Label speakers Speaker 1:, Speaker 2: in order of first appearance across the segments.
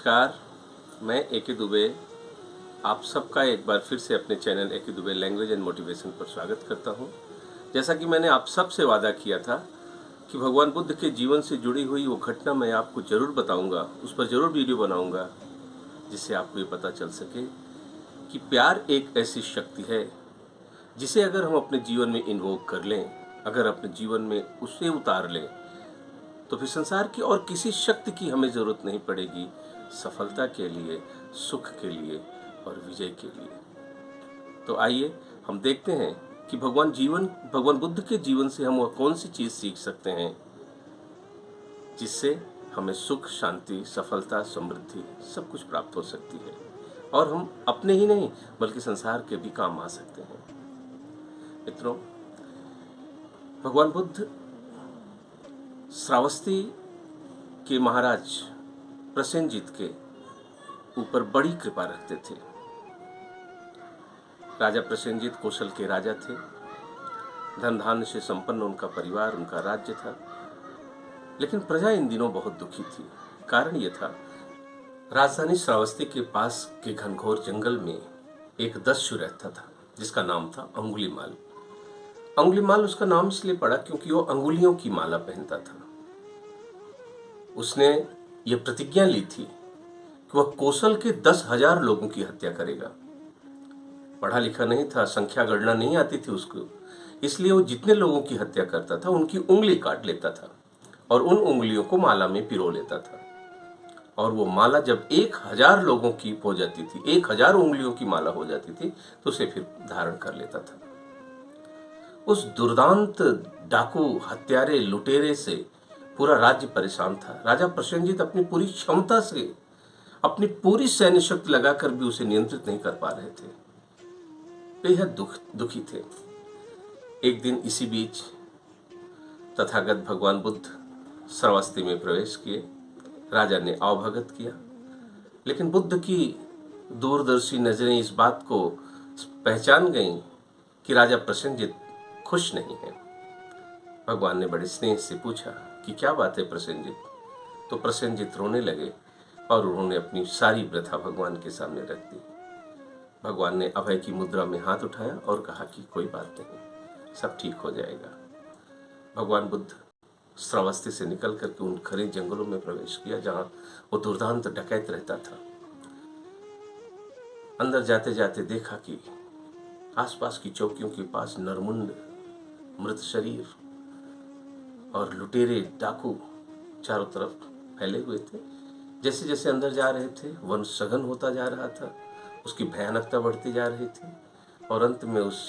Speaker 1: नमस्कार, मैं ए.के. दुबे आप सबका एक बार फिर से अपने channel A K. Dubey language and motivation पर स्वागत करता हूं। जैसा कि मैंने आप सब से वादा किया था कि भगवान बुद्ध के जीवन से जुड़ी हुई वो घटना मैं आपको ज़रूर बताऊंगा, उस पर ज़रूर वीडियो बनाऊंगा, जिससे आपको ये पता चल सके कि प्यार एक ऐसी शक्ति है जिसे अगर हम अपने जीवन में इन्वोक कर लें, अगर अपने जीवन में उसे उतार लें, तो फिर संसार की और किसी शक्ति की हमें ज़रूरत नहीं पड़ेगी सफलता के लिए, सुख के लिए और विजय के लिए। तो आइए हम देखते हैं कि भगवान बुद्ध के जीवन से हम कौन सी चीज़ सीख सकते हैं जिससे हमें सुख, शांति, सफलता, समृद्धि सब कुछ प्राप्त हो सकती है और हम अपने ही नहीं बल्कि संसार के भी काम आ सकते हैं। मित्रों, भगवान बुद्ध श्रावस्ती के महाराज प्रसेनजीत के ऊपर बड़ी कृपा रखते थे। राजा प्रसेनजीत कौशल के राजा थे। धन धान्य से संपन्न उनका परिवार, उनका राज्य था। लेकिन प्रजा इन दिनों बहुत दुखी थी। कारण ये था, राजधानी श्रावस्ती के पास के घनघोर जंगल में एक दस्यु रहता था जिसका नाम था अंगुलीमाल। अंगुलीमाल उसका नाम इसलिए पड़ा क्योंकि वो अंगुलियों की माला पहनता था। उसने ये प्रतिज्ञा ली थी कि वह कौशल के 10,000 लोगों की हत्या करेगा। पढ़ा लिखा नहीं था, संख्या गणना नहीं आती थी उसको, इसलिए वो जितने लोगों की हत्या करता था उनकी उंगली काट लेता था और उन उंगलियों को माला में पिरो लेता था। और वो माला जब 1,000 लोगों की हो जाती थी, 1,000 उंगलियों की माला हो जाती थी, तो उसे फिर धारण कर लेता था। उस दुर्दांत डाकू, हत्यारे, लुटेरे से पूरा राज्य परेशान था। राजा प्रसेनजीत अपनी पूरी क्षमता से, अपनी पूरी सैन्य शक्ति लगाकर भी उसे नियंत्रित नहीं कर पा रहे थे। बेहद दुखी थे। एक दिन इसी बीच तथागत भगवान बुद्ध श्रावस्ती में प्रवेश किए। राजा ने आवभगत किया, लेकिन बुद्ध की दूरदर्शी नजरें इस बात को पहचान गईं कि राजा प्रसेनजीत खुश नहीं है। भगवान ने बड़े स्नेह से पूछा कि क्या बात है प्रसेनजीत? तो प्रसेनजीत रोने लगे और उन्होंने अपनी सारी व्यथा भगवान के सामने रख दी। भगवान ने अभय की मुद्रा में हाथ उठाया और कहा कि कोई बात नहीं, सब ठीक हो जाएगा। भगवान बुद्ध श्रावस्ती से निकल करके उन घने जंगलों में प्रवेश किया जहां वो दुर्दांत डकैत रहता था। अंदर जाते जाते देखा कि आसपास की चौकियों के पास नरमुंड, मृत शरीर और लुटेरे, डाकू चारों तरफ फैले हुए थे। जैसे जैसे अंदर जा रहे थे वन सघन होता जा रहा था, उसकी भयानकता बढ़ती जा रही थी और अंत में उस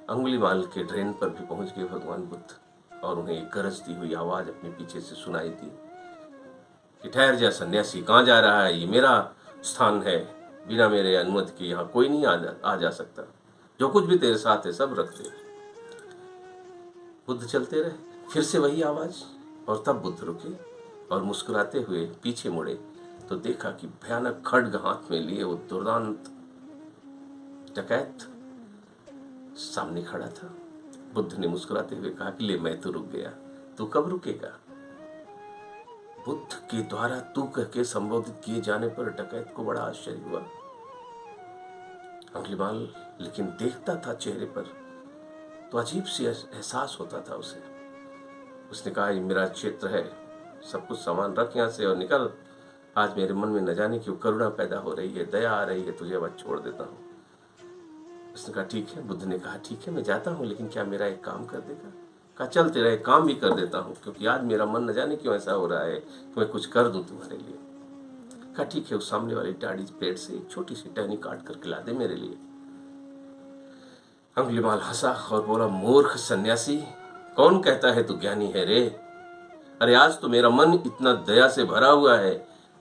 Speaker 1: अंगुलीमाल के ड्रेन पर भी पहुंच गए भगवान बुद्ध और उन्हें एक गरजती हुई आवाज अपने पीछे से सुनाई दी कि ठहर जा सन्यासी, कहाँ जा रहा है? ये मेरा स्थान है, बिना मेरे अनुमति के यहाँ कोई नहीं आ जा सकता। जो कुछ भी तेरे साथ है सब रख दे। बुद्ध चलते रहे, फिर से वही आवाज, और तब बुद्ध रुके और मुस्कुराते हुए पीछे मुड़े तो देखा कि भयानक खड्ग हाथ में लिए वो दुर्दांत डकैत सामने खड़ा था। बुद्ध ने मुस्कुराते हुए कहा कि ले, मैं तो रुक गया, तू कब रुकेगा? बुद्ध के द्वारा तू कह के संबोधित किए जाने पर डकैत को बड़ा आश्चर्य हुआ। अंगुलीमाल लेकिन देखता था चेहरे पर तो अजीब सी एहसास होता था उसे। उसने कहा, ये मेरा क्षेत्र है, सब कुछ सामान रख यहाँ से और निकल। आज मेरे मन में न जाने क्यों करुणा पैदा हो रही है, दया आ रही है, तुझे अब छोड़ देता हूँ। उसने कहा ठीक है। बुद्ध ने कहा ठीक है, मैं जाता हूँ, लेकिन क्या मेरा एक काम कर देगा? कहा चल, तेरा एक काम भी कर देता हूँ, क्योंकि आज मेरा मन न जाने क्यों ऐसा हो रहा है कि मैं कुछ कर दूँ तुम्हारे लिए। कहा ठीक है, उस सामने वाली टाड़ी पेड़ से एक छोटी सी टहनी काट करके ला दे मेरे लिए। अंगुलीमाल हंसा और बोला, मूर्ख सन्यासी, कौन कहता है तू ज्ञानी है रे? अरे आज तो मेरा मन इतना दया से भरा हुआ है,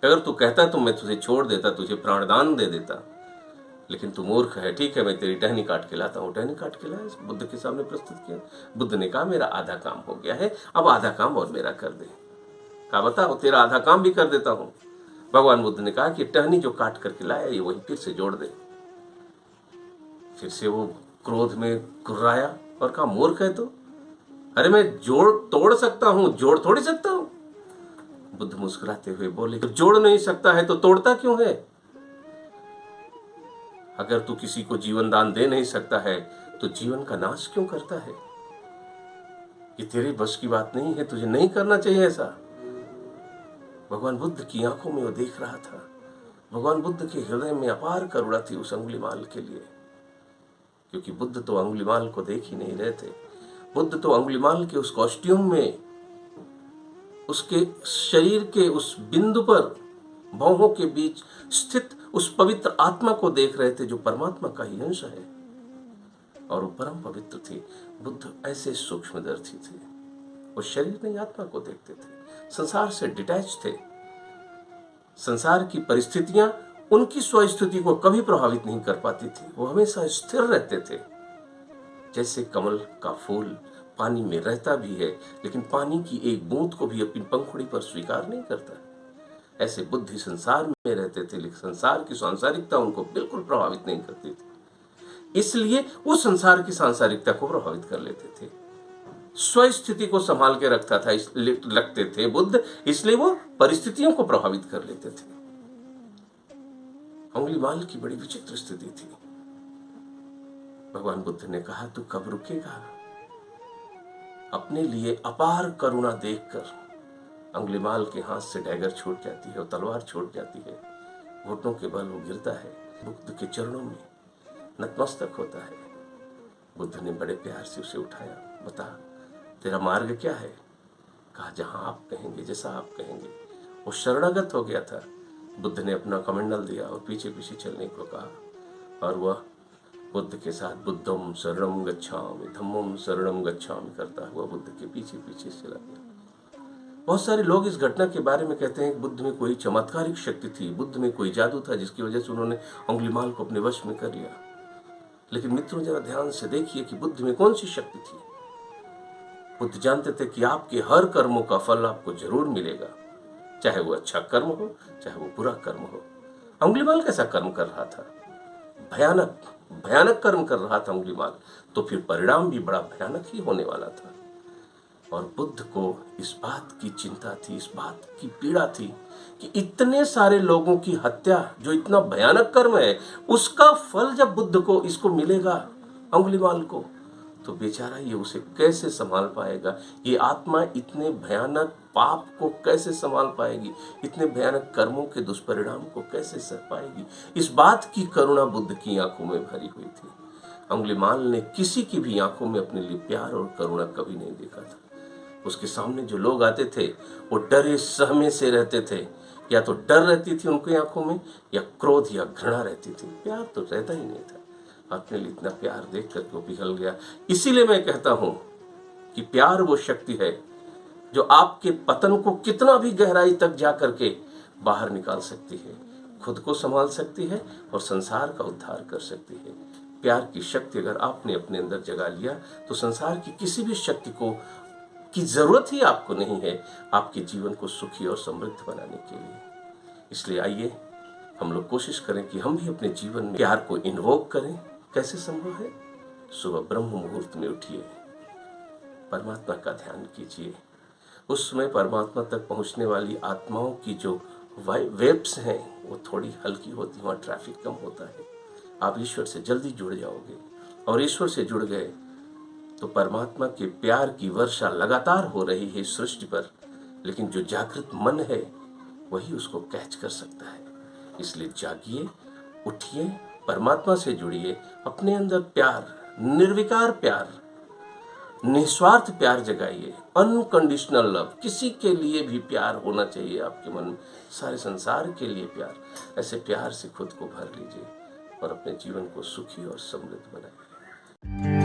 Speaker 1: अगर तू कहता तो मैं तुझे छोड़ देता, तुझे प्राणदान दे देता, लेकिन तू मूर्ख है। ठीक है, मैं तेरी टहनी काट के लाता हूँ। टहनी काट के लाया, बुद्ध के सामने प्रस्तुत किया। बुद्ध ने कहा मेरा आधा काम हो गया है, अब आधा काम और मेरा कर दे। कहा बताओ, तेरा आधा काम भी कर देता हूँ। भगवान बुद्ध ने कहा कि टहनी जो काट करके लाया ये वही फिर से जोड़ दे। फिर से वो क्रोध में कुर्राया और कहा, मूर्ख है तो? अरे मैं जोड़ तोड़ सकता हूं, जोड़ थोड़ी सकता हूं। बुद्ध मुस्कुराते हुए बोले, तो जोड़ नहीं सकता है तो तोड़ता क्यों है? अगर तू किसी को जीवन दान दे नहीं सकता है तो जीवन का नाश क्यों करता है? ये तेरे बस की बात नहीं है, तुझे नहीं करना चाहिए ऐसा। भगवान बुद्ध की आंखों में वो देख रहा था। भगवान बुद्ध के हृदय में अपार करुणा थी उस अंगुलीमाल के लिए, क्योंकि बुद्ध तो अंगुलीमाल को देख ही नहीं रहे थे। बुद्ध तो अंगुलीमाल के उस कॉस्ट्यूम में, उसके शरीर के उस बिंदु पर भौहों के बीच स्थित उस पवित्र आत्मा को देख रहे थे जो परमात्मा का ही अंश है, और वो परम पवित्र थी। बुद्ध ऐसे सूक्ष्मदर्शी थे, वो शरीर नहीं आत्मा को देखते थे, संसार से डिटैच थे। संसार की परिस्थितियां उनकी स्वस्थिति को कभी प्रभावित नहीं कर पाती थी। वो हमेशा स्थिर रहते थे। जैसे कमल का फूल पानी में रहता भी है, लेकिन पानी की एक बूंद को भी अपनी पंखुड़ी पर स्वीकार नहीं करता, ऐसे बुद्धि संसार में रहते थे, लेकिन संसार की सांसारिकता उनको बिल्कुल प्रभावित नहीं करती थी। इसलिए वो संसार की सांसारिकता को प्रभावित कर लेते थे। स्वस्थिति को संभाल के रखते थे बुद्ध, इसलिए वो परिस्थितियों को प्रभावित कर लेते थे। अंगुलीमाल की बड़ी विचित्र स्थिति थी। भगवान बुद्ध ने कहा, तू कब रुकेगा? अपने लिए अपार करुणा देखकर अंगुलीमाल के हाथ से डैगर छूट जाती है और तलवार छूट जाती है। घुटनों के बल वो गिरता है, बुद्ध के चरणों में नतमस्तक होता है। बुद्ध ने बड़े प्यार से उसे उठाया। बता, तेरा मार्ग क्या है? कहा, जहां आप कहेंगे, जैसा आप कहेंगे। वो शरणागत हो गया था। बुद्ध ने अपना कमंडल दिया और पीछे पीछे चलने को कहा, और वह बुद्ध के साथ बुद्धम शरणम गच्छामि धम्मम शरणम गच्छामि करता हुआ बुद्ध के पीछे पीछे चला गया। बहुत सारे लोग इस घटना के बारे में कहते हैं कि बुद्ध में कोई चमत्कारिक शक्ति थी, बुद्ध में कोई जादू था जिसकी वजह से उन्होंने अंगुलीमाल को अपने वश में कर लिया। लेकिन मित्रों, जरा ध्यान से देखिए कि बुद्ध में कौन सी शक्ति थी। बुद्ध जानते थे कि आपके हर कर्मों का फल आपको जरूर मिलेगा, चाहे वो अच्छा कर्म हो, चाहे वो बुरा कर्म हो। अंगुलीमाल कैसा कर्म कर रहा था? भयानक भयानक कर्म कर रहा था अंगुलीमाल, तो फिर परिणाम भी बड़ा भयानक ही होने वाला था। और बुद्ध को इस बात की चिंता थी, इस बात की पीड़ा थी कि इतने सारे लोगों की हत्या, जो इतना भयानक कर्म है, उसका फल जब बुद्ध को इसको मिलेगा, अंगुलीमाल को, तो बेचारा ये उसे कैसे संभाल पाएगा? ये आत्मा इतने भयानक पाप को कैसे संभाल पाएगी? इतने भयानक कर्मों के दुष्परिणाम को कैसे सह पाएगी? इस बात की करुणा बुद्ध की आंखों में भरी हुई थी। अंगुलीमाल ने किसी की भी आंखों में अपने लिए प्यार और करुणा कभी नहीं देखा था। उसके सामने जो लोग आते थे वो डरे सहमे से रहते थे। या तो डर रहती थी उनकी आंखों में, या क्रोध या घृणा रहती थी। प्यार तो रहता ही नहीं था। अपने लिए इतना प्यार देख कर वो पिघल गया। इसीलिए मैं कहता हूं कि प्यार वो शक्ति है जो आपके पतन को कितना भी गहराई तक जा करके बाहर निकाल सकती है, खुद को संभाल सकती है और संसार का उद्धार कर सकती है। प्यार की शक्ति अगर आपने अपने अंदर जगा लिया तो संसार की किसी भी शक्ति की जरूरत ही आपको नहीं है आपके जीवन को सुखी और समृद्ध बनाने के लिए। इसलिए आइए हम लोग कोशिश करें कि हम भी अपने जीवन में प्यार को इन्वोक करें। कैसे संभव है? सुबह ब्रह्म मुहूर्त में उठिए, परमात्मा का ध्यान कीजिए। उस समय परमात्मा तक पहुंचने वाली आत्माओं की जो वेब्स हैं वो थोड़ी हल्की होती है, वहाँ ट्रैफिक कम होता है। आप ईश्वर से जल्दी जुड़ जाओगे, और ईश्वर से जुड़ गए तो परमात्मा के प्यार की वर्षा लगातार हो रही है सृष्टि पर, लेकिन जो जागृत मन है वही उसको कैच कर सकता है। इसलिए जागिए, उठिए, परमात्मा से जुड़िए, अपने अंदर प्यार, निर्विकार प्यार, निस्वार्थ प्यार जगाइए, अनकंडीशनल लव। किसी के लिए भी प्यार होना चाहिए आपके मन में, सारे संसार के लिए प्यार। ऐसे प्यार से खुद को भर लीजिए और अपने जीवन को सुखी और समृद्ध बनाइए।